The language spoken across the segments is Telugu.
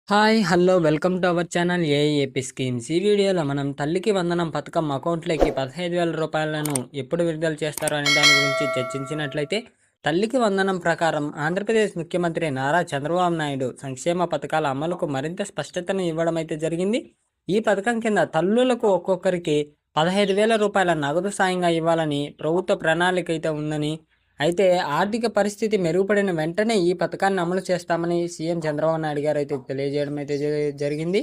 Hi! Hello! Welcome to our channel AAP schemes. ఈ వీడియోలో మనం తల్లికి వందనం పథకం అకౌంట్‌లోకి రూ. 15,000 ఎప్పుడు విడుదల చేస్తారు అనే దాని గురించి చర్చించినట్లయితే, తల్లికి వందనం ప్రకారం ఆంధ్రప్రదేశ్ ముఖ్యమంత్రి నారా చంద్రబాబు నాయుడు సంక్షేమ పథకాల అమలుకు మరింత స్పష్టతను ఇవ్వడం అయితే జరిగింది. ఈ పథకం కింద తల్లులకు ఒక్కొక్కరికి రూ. 15,000 నగదు సాయంగా ఇవ్వాలని ప్రభుత్వ ప్రణాళిక అయితే ఉందని, అయితే ఆర్థిక పరిస్థితి మెరుగుపడిన వెంటనే ఈ పథకాన్ని అమలు చేస్తామని సీఎం చంద్రబాబు నాయుడు గారు అయితే తెలియజేయడం అయితే జరిగింది.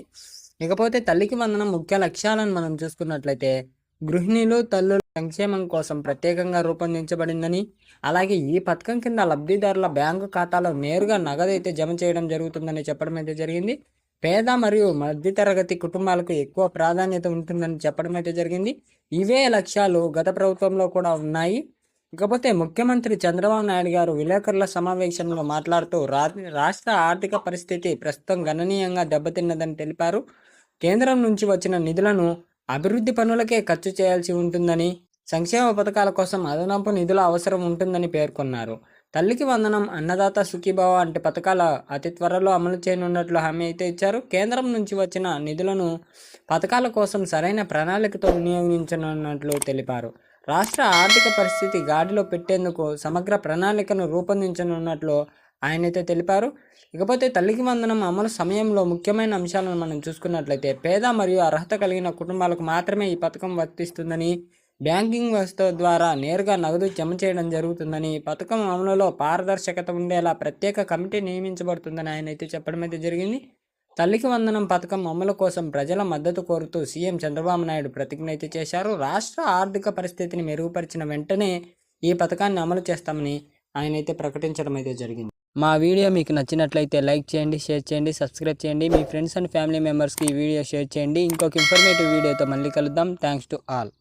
ఇకపోతే తల్లికి వందనం ముఖ్య లక్ష్యాలను మనం చూసుకున్నట్లయితే, గృహిణులు, తల్లుల సంక్షేమం కోసం ప్రత్యేకంగా రూపొందించబడిందని, అలాగే ఈ పథకం కింద లబ్ధిదారుల బ్యాంకు ఖాతాలో నేరుగా నగదైతే జమ చేయడం జరుగుతుందని చెప్పడం అయితే జరిగింది. పేద మరియు మధ్యతరగతి కుటుంబాలకు ఎక్కువ ప్రాధాన్యత ఉంటుందని చెప్పడం అయితే జరిగింది. ఇవే లక్ష్యాలు గత ప్రభుత్వంలో కూడా ఉన్నాయి. ఇకపోతే ముఖ్యమంత్రి చంద్రబాబు నాయుడు గారు విలేకరుల సమావేశంలో మాట్లాడుతూ రాష్ట్ర ఆర్థిక పరిస్థితి ప్రస్తుతం గణనీయంగా దెబ్బతిన్నదని తెలిపారు. కేంద్రం నుంచి వచ్చిన నిధులను అభివృద్ధి పనులకే ఖర్చు చేయాల్సి ఉంటుందని, సంక్షేమ పథకాల కోసం అదనపు నిధుల అవసరం ఉంటుందని పేర్కొన్నారు. తల్లికి వందనం, అన్నదాత సుఖీభవ వంటి పథకాల అతి త్వరలో అమలు చేయనున్నట్లు హామీ అయితే ఇచ్చారు. కేంద్రం నుంచి వచ్చిన నిధులను పథకాల కోసం సరైన ప్రణాళికతో వినియోగించనున్నట్లు తెలిపారు. రాష్ట్ర ఆర్థిక పరిస్థితి గాడిలో పెట్టేందుకు సమగ్ర ప్రణాళికను రూపొందించనున్నట్లు ఆయనైతే తెలిపారు. ఇకపోతే తల్లికి వందనం అమలు సమయంలో ముఖ్యమైన అంశాలను మనం చూసుకున్నట్లయితే, పేద మరియు అర్హత కలిగిన కుటుంబాలకు మాత్రమే ఈ పథకం వర్తిస్తుందని, బ్యాంకింగ్ వ్యవస్థ ద్వారా నేరుగా నగదు జమ చేయడం జరుగుతుందని, పథకం అమలులో పారదర్శకత ఉండేలా ప్రత్యేక కమిటీ నియమించబడుతుందని ఆయనైతే చెప్పడం అయితే జరిగింది. తల్లికి వందనం పథకం అమలు కోసం ప్రజల మద్దతు కోరుతూ సీఎం చంద్రబాబు నాయుడు ప్రతిజ్ఞ అయితే చేశారు. రాష్ట్ర ఆర్థిక పరిస్థితిని మెరుగుపరిచిన వెంటనే ఈ పథకాన్ని అమలు చేస్తామని ఆయనైతే ప్రకటించడం అయితే జరిగింది. మా వీడియో మీకు నచ్చినట్లయితే లైక్ చేయండి, షేర్ చేయండి, సబ్స్క్రైబ్ చేయండి. మీ ఫ్రెండ్స్ అండ్ ఫ్యామిలీ మెంబర్స్కి ఈ వీడియో షేర్ చేయండి. ఇంకొక ఇన్ఫర్మేటివ్ వీడియోతో మళ్ళీ కలుద్దాం. Thanks to all.